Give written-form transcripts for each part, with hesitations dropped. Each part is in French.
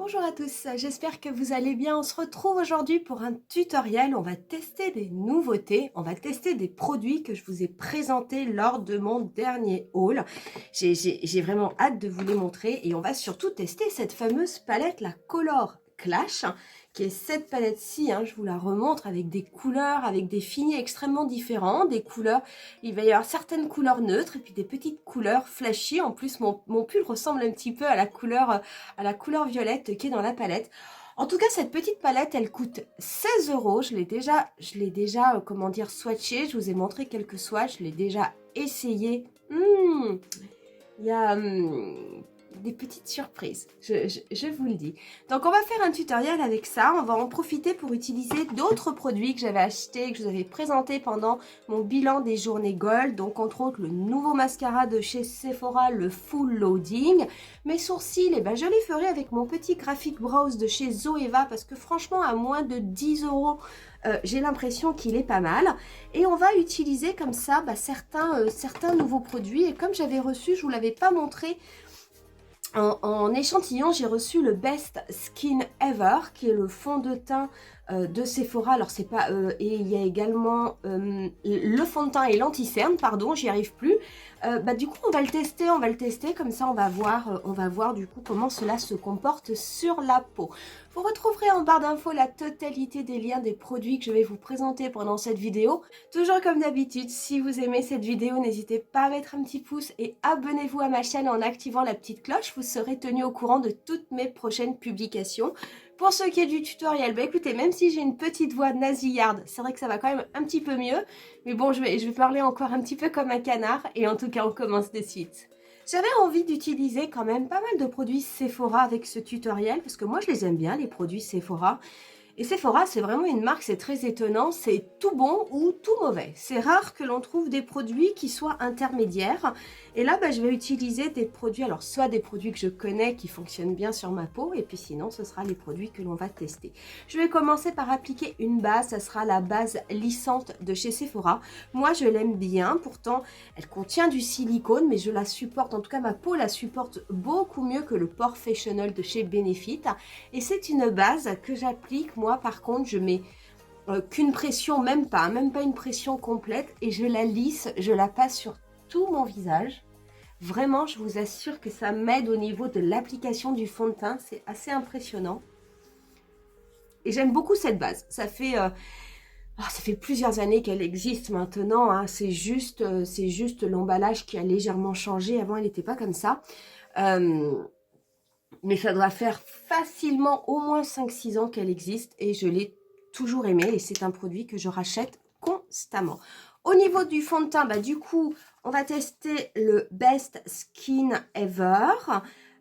Bonjour à tous, j'espère que vous allez bien. On se retrouve aujourd'hui pour un tutoriel. On va tester des nouveautés, on va tester des produits que je vous ai présentés lors de mon dernier haul. J'ai vraiment hâte de vous les montrer et on va surtout tester cette fameuse palette, la Color Clash, qui est cette palette-ci. Je vous la remontre avec des couleurs, avec des finis extrêmement différents, des couleurs. Il va y avoir certaines couleurs neutres et puis des petites couleurs flashy. En plus, mon pull ressemble un petit peu à la couleur violette qui est dans la palette. En tout cas, cette petite palette, elle coûte 16 euros. Je l'ai déjà, comment dire, swatché. Je vous ai montré quelques swatchs. Je l'ai déjà essayé. Il y a des petites surprises, je vous le dis. Donc, on va faire un tutoriel avec ça. On va en profiter pour utiliser d'autres produits que j'avais achetés, que je vous avais présentés pendant mon bilan des journées Gold. Donc, entre autres, le nouveau mascara de chez Sephora, le Full Loading. Mes sourcils, je les ferai avec mon petit Graphic Brows de chez Zoeva parce que franchement, à moins de 10 euros, j'ai l'impression qu'il est pas mal. Et on va utiliser comme ça certains nouveaux produits. Et comme j'avais reçu, je ne vous l'avais pas montré, en échantillon, j'ai reçu le Best Skin Ever, qui est le fond de teint de Sephora. Alors, c'est pas... et il y a également le fond de teint et l'anti-cerne, pardon, j'y arrive plus. Du coup, on va le tester, comme ça, on va voir du coup comment cela se comporte sur la peau. Vous retrouverez en barre d'infos la totalité des liens des produits que je vais vous présenter pendant cette vidéo. Toujours comme d'habitude, si vous aimez cette vidéo, n'hésitez pas à mettre un petit pouce et abonnez-vous à ma chaîne en activant la petite cloche. Vous serez tenu au courant de toutes mes prochaines publications. Pour ce qui est du tutoriel, écoutez, même si j'ai une petite voix nasillarde, c'est vrai que ça va quand même un petit peu mieux. Mais bon, je vais parler encore un petit peu comme un canard. Et en tout cas, on commence de suite. J'avais envie d'utiliser quand même pas mal de produits Sephora avec ce tutoriel. Parce que moi, je les aime bien, les produits Sephora. Et Sephora, c'est vraiment une marque, c'est très étonnant, c'est tout bon ou tout mauvais. C'est rare que l'on trouve des produits qui soient intermédiaires. Et là, je vais utiliser des produits, alors soit des produits que je connais qui fonctionnent bien sur ma peau, et puis sinon, ce sera les produits que l'on va tester. Je vais commencer par appliquer une base, ça sera la base lissante de chez Sephora. Moi, je l'aime bien, pourtant, elle contient du silicone, mais je la supporte, en tout cas, ma peau la supporte beaucoup mieux que le Porefessional de chez Benefit. Et c'est une base que j'applique. Moi, par contre, je mets qu'une pression, même pas une pression complète, et je la lisse, je la passe sur tout mon visage. Vraiment, je vous assure que ça m'aide au niveau de l'application du fond de teint. C'est assez impressionnant. Et j'aime beaucoup cette base. Ça fait plusieurs années qu'elle existe maintenant. C'est juste l'emballage qui a légèrement changé. Avant, elle n'était pas comme ça. Mais ça doit faire facilement au moins 5-6 ans qu'elle existe et je l'ai toujours aimée et c'est un produit que je rachète constamment. Au niveau du fond de teint, du coup, on va tester le Best Skin Ever.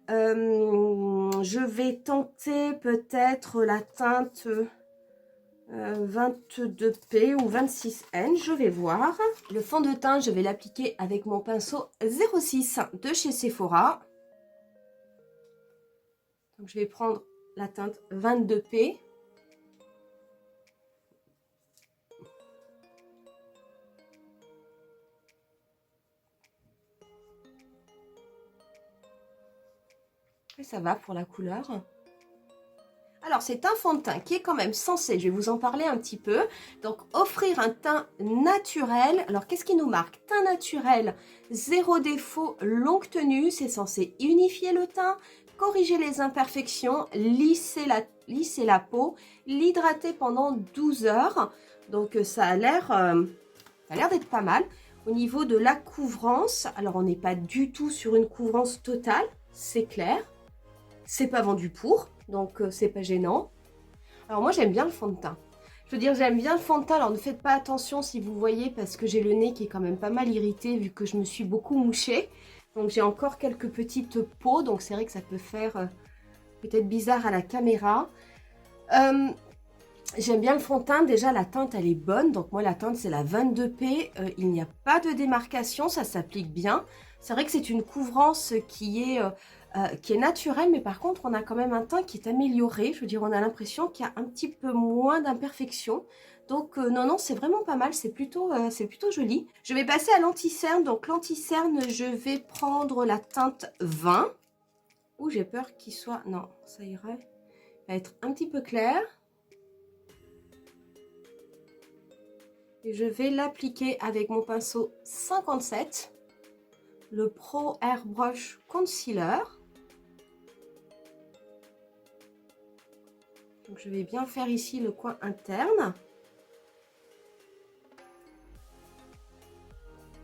Je vais tenter peut-être la teinte 22P ou 26N, je vais voir. Le fond de teint, je vais l'appliquer avec mon pinceau 06 de chez Sephora. Donc, je vais prendre la teinte 22P. Et ça va pour la couleur. Alors, c'est un fond de teint qui est quand même censé, je vais vous en parler un petit peu, donc offrir un teint naturel. Alors, qu'est-ce qui nous marque? Teint naturel, zéro défaut, longue tenue, c'est censé unifier le teint, corriger les imperfections, lisser la peau, l'hydrater pendant 12 heures. Donc, ça a l'air d'être pas mal. Au niveau de la couvrance, alors on n'est pas du tout sur une couvrance totale, c'est clair. C'est pas vendu pour, donc c'est pas gênant. Alors moi j'aime bien le fond de teint. Je veux dire, j'aime bien le fond de teint, alors ne faites pas attention si vous voyez parce que j'ai le nez qui est quand même pas mal irrité vu que je me suis beaucoup mouchée. Donc j'ai encore quelques petites peaux, donc c'est vrai que ça peut faire peut-être bizarre à la caméra. J'aime bien le fond de teint, déjà la teinte elle est bonne, donc moi la teinte c'est la 22P, il n'y a pas de démarcation, ça s'applique bien. C'est vrai que c'est une couvrance qui est naturelle, mais par contre on a quand même un teint qui est amélioré, je veux dire on a l'impression qu'il y a un petit peu moins d'imperfections. Donc non, c'est vraiment pas mal, c'est plutôt joli. Je vais passer à l'anti-cerne, donc l'anti-cerne je vais prendre la teinte 20. Ouh, j'ai peur qu'il soit... Non, ça irait... va être un petit peu clair. Et je vais l'appliquer avec mon pinceau 57, le Pro Airbrush Concealer. Donc je vais bien faire ici le coin interne.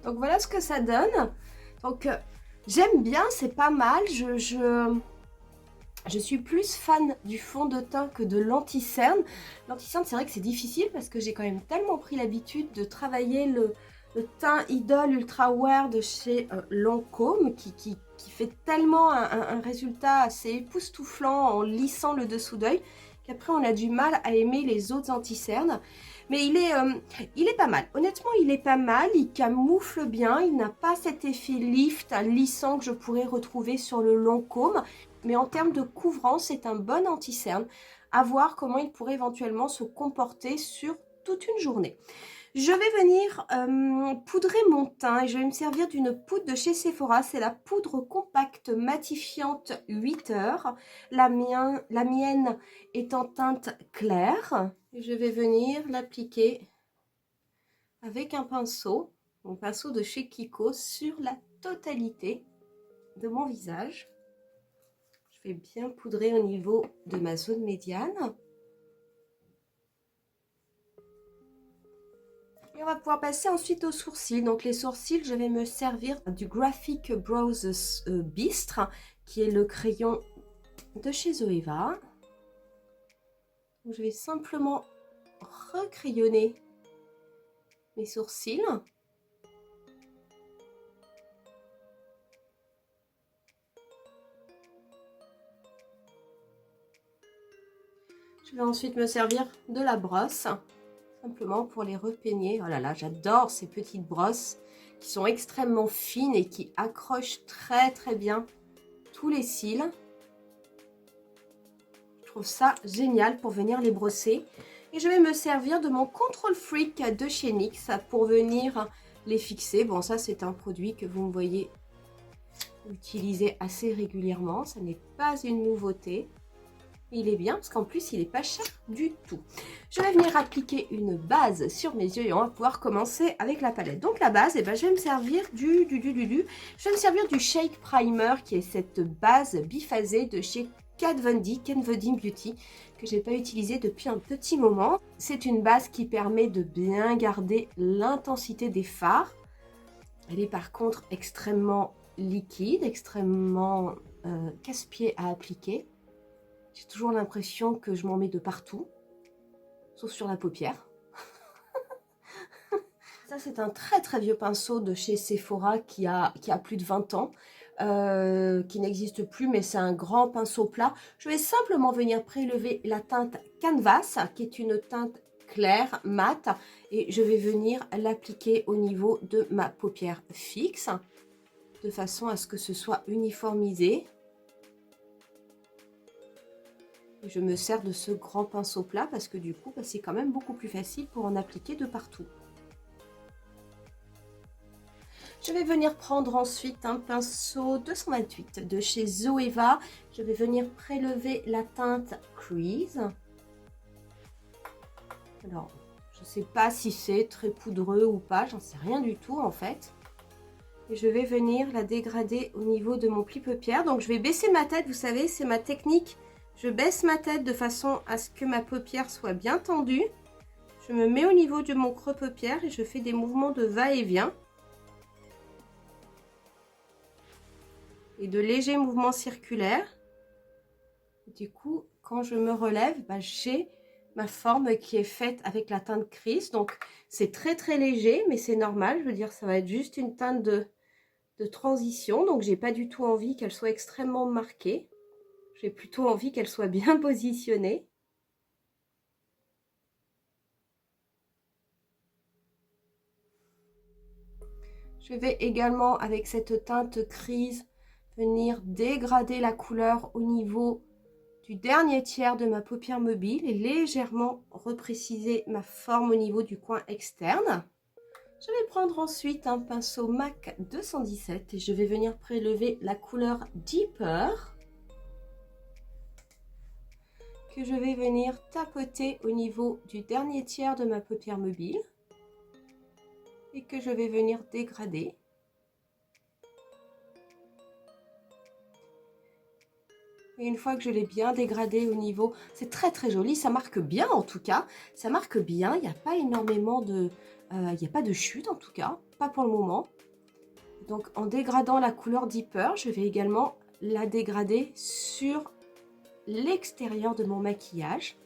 Donc voilà ce que ça donne. Donc j'aime bien, c'est pas mal. Je suis plus fan du fond de teint que de l'anti-cerne. L'anti-cerne, c'est vrai que c'est difficile parce que j'ai quand même tellement pris l'habitude de travailler le teint Idol Ultra Wear de chez Lancôme qui fait tellement un résultat assez époustouflant en lissant le dessous d'œil qu'après on a du mal à aimer les autres anti-cernes. Mais il est pas mal. Honnêtement, il est pas mal. Il camoufle bien. Il n'a pas cet effet lift lissant que je pourrais retrouver sur le Lancôme. Mais en termes de couvrance, c'est un bon anti-cerne. À voir comment il pourrait éventuellement se comporter sur toute une journée. Je vais venir poudrer mon teint et je vais me servir d'une poudre de chez Sephora. C'est la poudre compacte matifiante 8 heures. La mienne est en teinte claire. Et je vais venir l'appliquer avec un pinceau, mon pinceau de chez Kiko, sur la totalité de mon visage. Je vais bien poudrer au niveau de ma zone médiane. Et on va pouvoir passer ensuite aux sourcils. Donc les sourcils, je vais me servir du Graphic Brows Bistre, qui est le crayon de chez Zoeva. Donc, je vais simplement recrayonner mes sourcils. Je vais ensuite me servir de la brosse, simplement pour les repeigner. Oh là là, j'adore ces petites brosses qui sont extrêmement fines et qui accrochent très très bien tous les cils. Je trouve ça génial pour venir les brosser. Et je vais me servir de mon Control Freak de chez NYX pour venir les fixer. Bon, ça c'est un produit que vous me voyez utiliser assez régulièrement. Ça n'est pas une nouveauté. Il est bien parce qu'en plus il n'est pas cher du tout. Je vais venir appliquer une base sur mes yeux et on va pouvoir commencer avec la palette. Donc la base, eh ben, je vais me servir je vais me servir du Shake Primer qui est cette base biphasée de chez Kat Von D Beauty que j'ai pas utilisée depuis un petit moment. C'est une base qui permet de bien garder l'intensité des fards. Elle est par contre extrêmement liquide, extrêmement casse-pied à appliquer. J'ai toujours l'impression que je m'en mets de partout, sauf sur la paupière. Ça, c'est un très très vieux pinceau de chez Sephora qui a plus de 20 ans, qui n'existe plus, mais c'est un grand pinceau plat. Je vais simplement venir prélever la teinte Canvas, qui est une teinte claire, mate, et je vais venir l'appliquer au niveau de ma paupière fixe, de façon à ce que ce soit uniformisé. Je me sers de ce grand pinceau plat parce que du coup, bah, c'est quand même beaucoup plus facile pour en appliquer de partout. Je vais venir prendre ensuite un pinceau 228 de chez Zoeva. Je vais venir prélever la teinte Crease. Alors, je ne sais pas si c'est très poudreux ou pas, j'en sais rien du tout en fait. Et je vais venir la dégrader au niveau de mon pli paupière. Donc je vais baisser ma tête, vous savez, c'est ma technique. Je baisse ma tête de façon à ce que ma paupière soit bien tendue. Je me mets au niveau de mon creux paupière et je fais des mouvements de va-et-vient. Et de légers mouvements circulaires. Du coup, quand je me relève, bah, j'ai ma forme qui est faite avec la teinte Crease. Donc, c'est très très léger, mais c'est normal. Je veux dire, ça va être juste une teinte de transition. Donc, j'ai pas du tout envie qu'elle soit extrêmement marquée. J'ai plutôt envie qu'elle soit bien positionnée. Je vais également, avec cette teinte Crease, venir dégrader la couleur au niveau du dernier tiers de ma paupière mobile et légèrement repréciser ma forme au niveau du coin externe. Je vais prendre ensuite un pinceau MAC 217 et je vais venir prélever la couleur Deeper, que je vais venir tapoter au niveau du dernier tiers de ma paupière mobile et que je vais venir dégrader. Et une fois que je l'ai bien dégradé au niveau, c'est très très joli, ça marque bien en tout cas, ça marque bien, il n'y a pas énormément de, il n'y a pas de chute en tout cas, pas pour le moment. Donc en dégradant la couleur Deeper, je vais également la dégrader sur l'extérieur de mon maquillage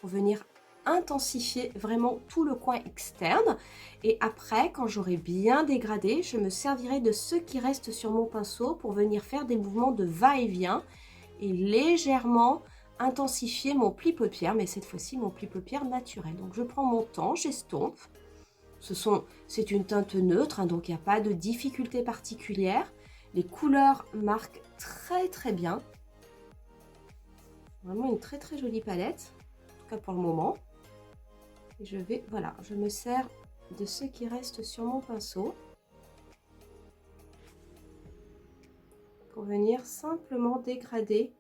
pour venir intensifier vraiment tout le coin externe. Et après, quand j'aurai bien dégradé, je me servirai de ce qui reste sur mon pinceau pour venir faire des mouvements de va-et-vient et légèrement intensifier mon pli paupière, mais cette fois-ci mon pli paupière naturel. Donc je prends mon temps, j'estompe. C'est une teinte neutre, hein, donc il n'y a pas de difficulté particulière. Les couleurs marquent très très bien. Vraiment une très très jolie palette, en tout cas pour le moment. Et je vais, voilà, je me sers de ce qui reste sur mon pinceau pour venir simplement dégrader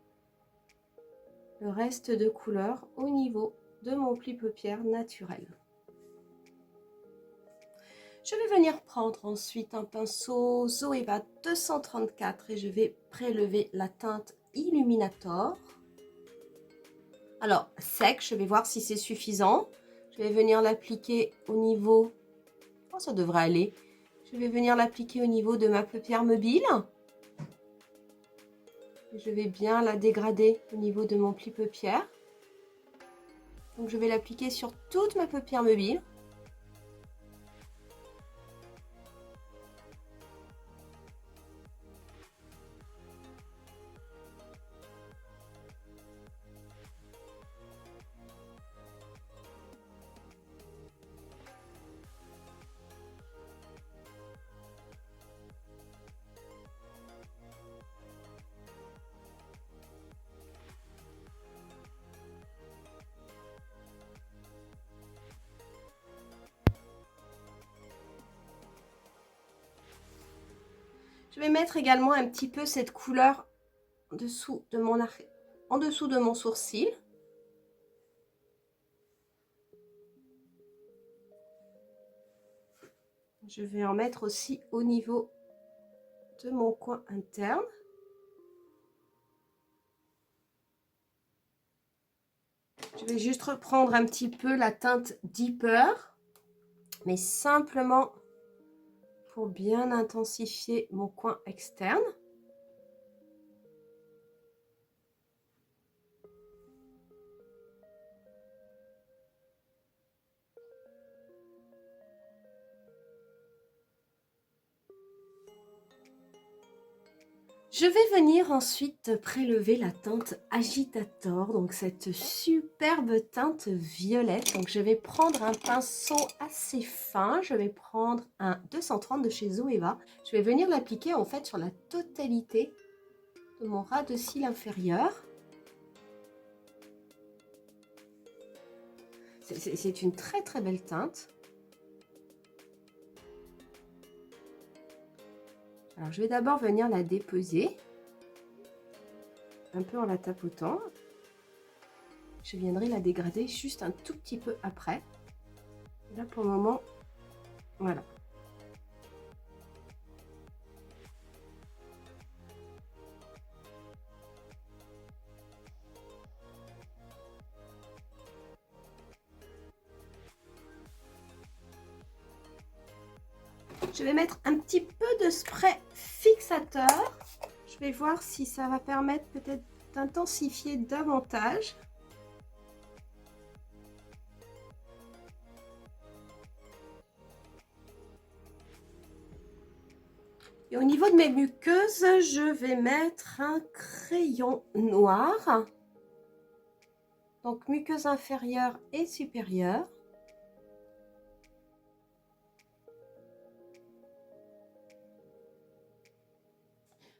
le reste de couleur au niveau de mon pli paupière naturel. Je vais venir prendre ensuite un pinceau Zoeva 234 et je vais prélever la teinte Illuminator. Alors, sec, je vais voir si c'est suffisant. Je vais venir l'appliquer au niveau... Oh, ça devrait aller. Je vais venir l'appliquer au niveau de ma paupière mobile. Je vais bien la dégrader au niveau de mon pli paupière. Donc, je vais l'appliquer sur toute ma paupière mobile. Je vais mettre également un petit peu cette couleur en dessous de mon sourcil. Je vais en mettre aussi au niveau de mon coin interne. Je vais juste reprendre un petit peu la teinte Deeper, mais simplement pour bien intensifier mon coin externe. Je vais venir ensuite prélever la teinte Agitator, donc cette superbe teinte violette. Donc je vais prendre un pinceau assez fin, je vais prendre un 230 de chez Zoeva. Je vais venir l'appliquer en fait sur la totalité de mon ras de cils inférieur. C'est une très très belle teinte. Alors, je vais d'abord venir la déposer, un peu en la tapotant. Je viendrai la dégrader juste un tout petit peu après. Là, pour le moment, voilà. Je vais mettre un petit peu de spray fixateur. Je vais voir si ça va permettre peut-être d'intensifier davantage. Et au niveau de mes muqueuses, je vais mettre un crayon noir. Donc muqueuse inférieure et supérieure.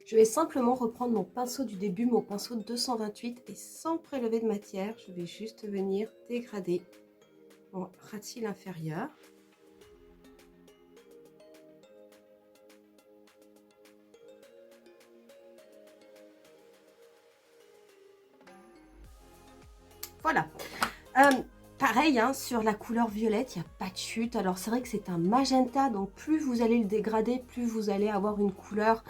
Je vais simplement reprendre mon pinceau du début, mon pinceau 228, et sans prélever de matière, je vais juste venir dégrader mon ras de cils inférieur. Voilà. Pareil, hein, sur la couleur violette, il n'y a pas de chute. Alors, c'est vrai que c'est un magenta, donc plus vous allez le dégrader, plus vous allez avoir une couleur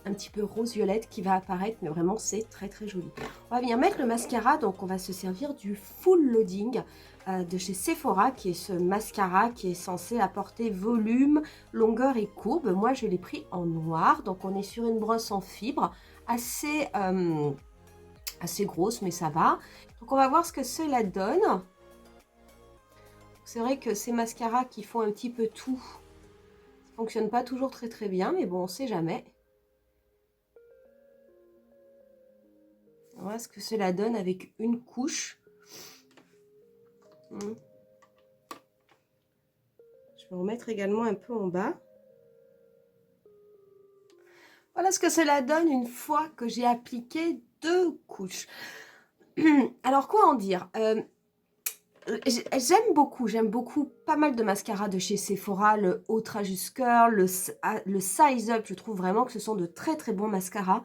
un petit peu rose-violette qui va apparaître. Mais vraiment, c'est très, très joli. On va venir mettre le mascara. Donc, on va se servir du Full Loading de chez Sephora, qui est ce mascara qui est censé apporter volume, longueur et courbe. Moi, je l'ai pris en noir. Donc, on est sur une brosse en fibre assez grosse, mais ça va. Donc, on va voir ce que cela donne. C'est vrai que ces mascaras qui font un petit peu tout, ça fonctionne pas toujours très très bien, mais bon, on sait jamais. Voilà ce que cela donne avec une couche. Je vais en mettre également un peu en bas. Voilà ce que cela donne une fois que j'ai appliqué 2 couches. Alors, quoi en dire? J'aime beaucoup pas mal de mascaras de chez Sephora, le Outrageous Curl, le Size Up, je trouve vraiment que ce sont de très très bons mascaras.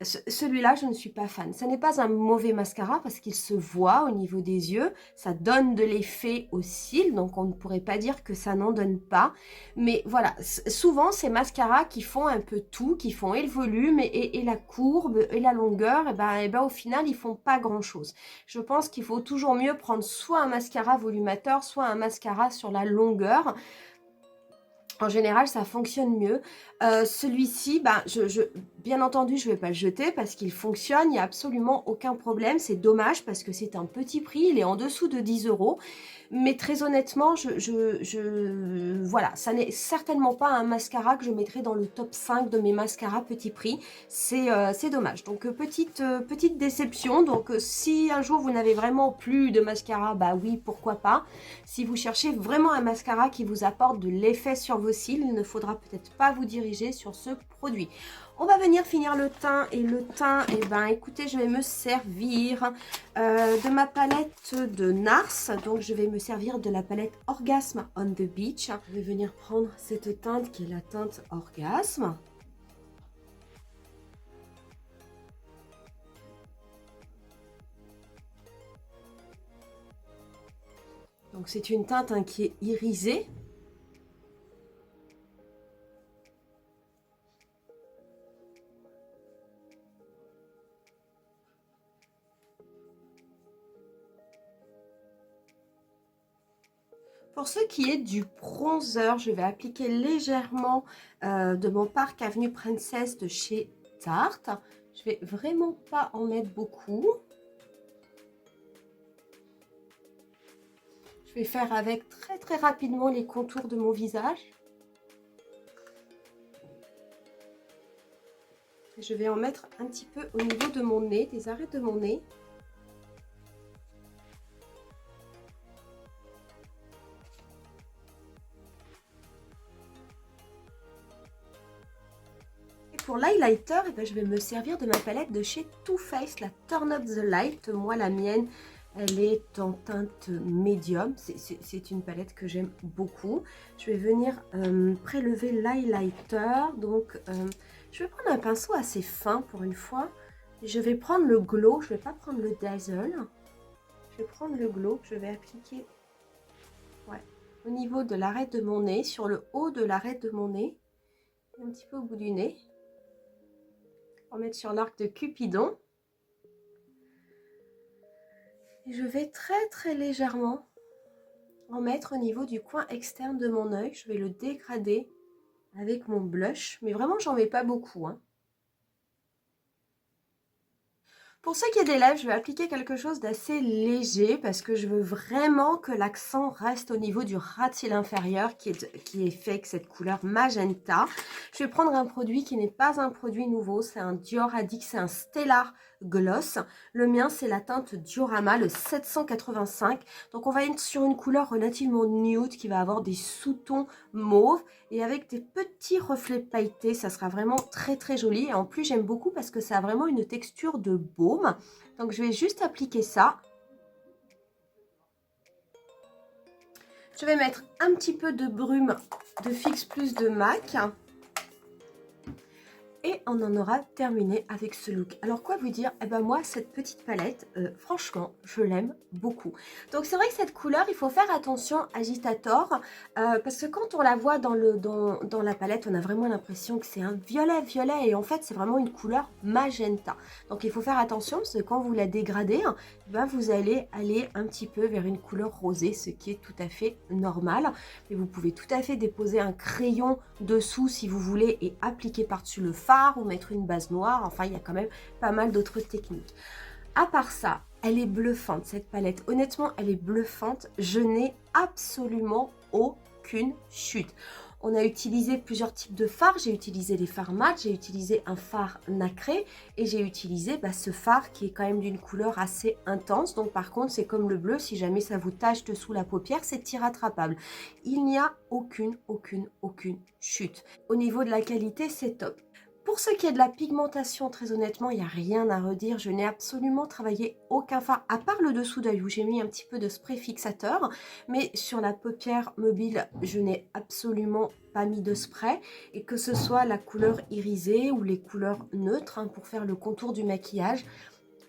Celui-là, je ne suis pas fan. Ce n'est pas un mauvais mascara parce qu'il se voit au niveau des yeux. Ça donne de l'effet aux cils, donc on ne pourrait pas dire que ça n'en donne pas. Mais voilà, souvent ces mascaras qui font un peu tout, qui font et le volume et la courbe et la longueur, et ben au final, ils font pas grand-chose. Je pense qu'il faut toujours mieux prendre soit un mascara volumateur, soit un mascara sur la longueur. En général, ça fonctionne mieux. Celui-ci, bien entendu, je ne vais pas le jeter parce qu'il fonctionne. Il n'y a absolument aucun problème. C'est dommage parce que c'est un petit prix. Il est en dessous de 10 €. Mais très honnêtement, voilà, ça n'est certainement pas un mascara que je mettrai dans le top 5 de mes mascaras petit prix. C'est dommage. Donc, petite déception. Donc, si un jour vous n'avez vraiment plus de mascara, bah oui, pourquoi pas. Si vous cherchez vraiment un mascara qui vous apporte de l'effet sur vos cils, il ne faudra peut-être pas vous diriger sur ce produit. On va venir finir le teint et le teint, écoutez, je vais me servir de ma palette de NARS. Donc, je vais me servir de la palette Orgasme on the Beach. Je vais venir prendre cette teinte qui est la teinte Orgasme. Donc, c'est une teinte qui est irisée. Pour ce qui est du bronzer, je vais appliquer légèrement de mon Park Avenue Princess de chez Tarte. Je vais vraiment pas en mettre beaucoup. Je vais faire avec très très rapidement les contours de mon visage. Je vais en mettre un petit peu au niveau de mon nez, des arêtes de mon nez. Pour l'highlighter, je vais me servir de ma palette de chez Too Faced, la Turn Up the Light. Moi, la mienne, elle est en teinte médium. C'est une palette que j'aime beaucoup. Je vais venir prélever l'highlighter. Donc, je vais prendre un pinceau assez fin pour une fois. Je vais prendre le glow. Je ne vais pas prendre le dazzle. Je vais prendre le glow. Je vais appliquer au niveau de l'arête de mon nez, sur le haut de l'arête de mon nez, un petit peu au bout du nez. On va mettre sur l'arc de Cupidon. Et je vais très très légèrement en mettre au niveau du coin externe de mon œil. Je vais le dégrader avec mon blush. Mais vraiment, j'en mets pas beaucoup, hein. Pour ce qui est des lèvres, je vais appliquer quelque chose d'assez léger parce que je veux vraiment que l'accent reste au niveau du ras de cils inférieur qui est fait avec cette couleur magenta. Je vais prendre un produit qui n'est pas un produit nouveau, c'est un Dior Addict, c'est un Stellar Gloss. Le mien, c'est la teinte Diorama, le 785. Donc, on va être sur une couleur relativement nude qui va avoir des sous-tons mauve et avec des petits reflets pailletés. Ça sera vraiment très, très joli. Et en plus, j'aime beaucoup parce que ça a vraiment une texture de baume. Donc, je vais juste appliquer ça. Je vais mettre un petit peu de brume de Fix Plus de MAC. Et on en aura terminé avec ce look. Alors quoi vous dire? Eh ben moi cette petite palette, franchement je l'aime beaucoup. Donc c'est vrai que cette couleur il faut faire attention agitator parce que quand on la voit dans la palette on a vraiment l'impression que c'est un violet et en fait c'est vraiment une couleur magenta. Donc il faut faire attention parce que quand vous la dégradez, ben, vous allez aller un petit peu vers une couleur rosée, ce qui est tout à fait normal. Mais vous pouvez tout à fait déposer un crayon dessous si vous voulez et appliquer par-dessus le fard ou mettre une base noire. Enfin, il y a quand même pas mal d'autres techniques. À part ça, elle est bluffante cette palette. Honnêtement, elle est bluffante. Je n'ai absolument aucune chute. On a utilisé plusieurs types de fards. J'ai utilisé les fards mat, j'ai utilisé un fard nacré et j'ai utilisé ce fard qui est quand même d'une couleur assez intense. Donc par contre, c'est comme le bleu, si jamais ça vous tache dessous la paupière, c'est irrattrapable. Il n'y a aucune chute. Au niveau de la qualité, c'est top. Pour ce qui est de la pigmentation, très honnêtement, il n'y a rien à redire. Je n'ai absolument travaillé aucun fard, à part le dessous d'œil où j'ai mis un petit peu de spray fixateur. Mais sur la paupière mobile, je n'ai absolument pas mis de spray. Et que ce soit la couleur irisée ou les couleurs neutres pour faire le contour du maquillage,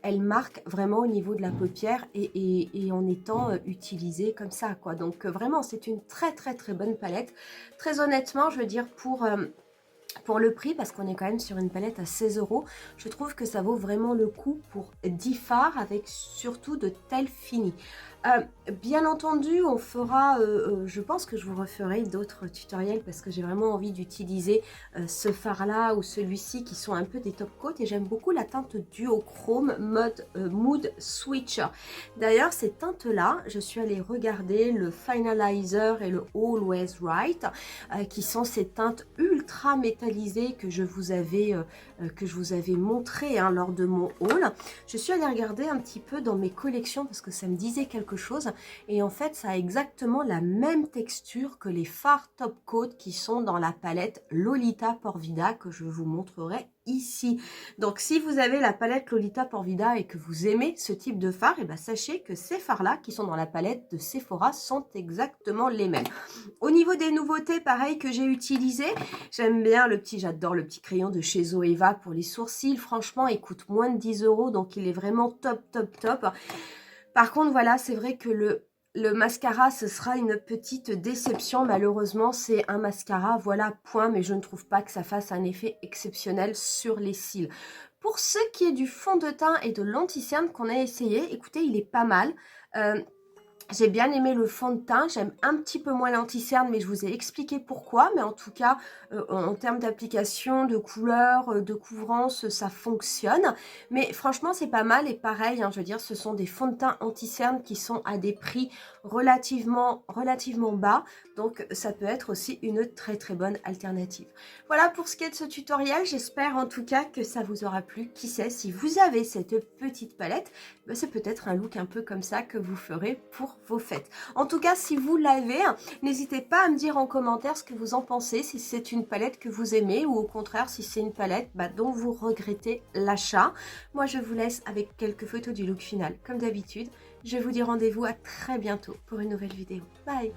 elle marque vraiment au niveau de la paupière et en étant utilisée comme ça, quoi. Donc vraiment, c'est une très bonne palette. Très honnêtement, je veux dire, pour le prix, parce qu'on est quand même sur une palette à 16 €, je trouve que ça vaut vraiment le coup pour 10 fards avec surtout de tels finis. Bien entendu, on fera, je pense que je vous referai d'autres tutoriels parce que j'ai vraiment envie d'utiliser ce fard-là ou celui-ci qui sont un peu des top coats et j'aime beaucoup la teinte duochrome mode Mood Switcher. D'ailleurs, ces teintes-là, je suis allée regarder le Finalizer et le Always Right qui sont ces teintes ultra métallisées que je vous avais montré lors de mon haul. Je suis allée regarder un petit peu dans mes collections parce que ça me disait quelque chose et en fait ça a exactement la même texture que les fards top coat qui sont dans la palette Lolita Porvida que je vous montrerai ici. Donc si vous avez la palette Lolita Porvida et que vous aimez ce type de fard, et sachez que ces fards là qui sont dans la palette de Sephora sont exactement les mêmes. Au niveau des nouveautés, pareil, que j'ai utilisé, j'aime bien j'adore le petit crayon de chez Zoeva pour les sourcils. Franchement, il coûte moins de 10 €, donc il est vraiment top. Par contre, voilà, c'est vrai que le mascara, ce sera une petite déception. Malheureusement, c'est un mascara, voilà, point, mais je ne trouve pas que ça fasse un effet exceptionnel sur les cils. Pour ce qui est du fond de teint et de l'anti-cerne qu'on a essayé, écoutez, il est pas mal. J'ai bien aimé le fond de teint, j'aime un petit peu moins l'anti-cerne, mais je vous ai expliqué pourquoi. Mais en tout cas, en termes d'application, de couleur, de couvrance, ça fonctionne. Mais franchement, c'est pas mal. Et pareil, je veux dire, ce sont des fonds de teint anti-cerne qui sont à des prix relativement bas. Donc, ça peut être aussi une très bonne alternative. Voilà pour ce qui est de ce tutoriel. J'espère en tout cas que ça vous aura plu. Qui sait, si vous avez cette petite palette, c'est peut-être un look un peu comme ça que vous ferez pour vos fêtes. En tout cas, si vous l'avez, n'hésitez pas à me dire en commentaire ce que vous en pensez, si c'est une palette que vous aimez ou au contraire si c'est une palette dont vous regrettez l'achat. Moi, je vous laisse avec quelques photos du look final. Comme d'habitude, je vous dis rendez-vous à très bientôt pour une nouvelle vidéo. Bye!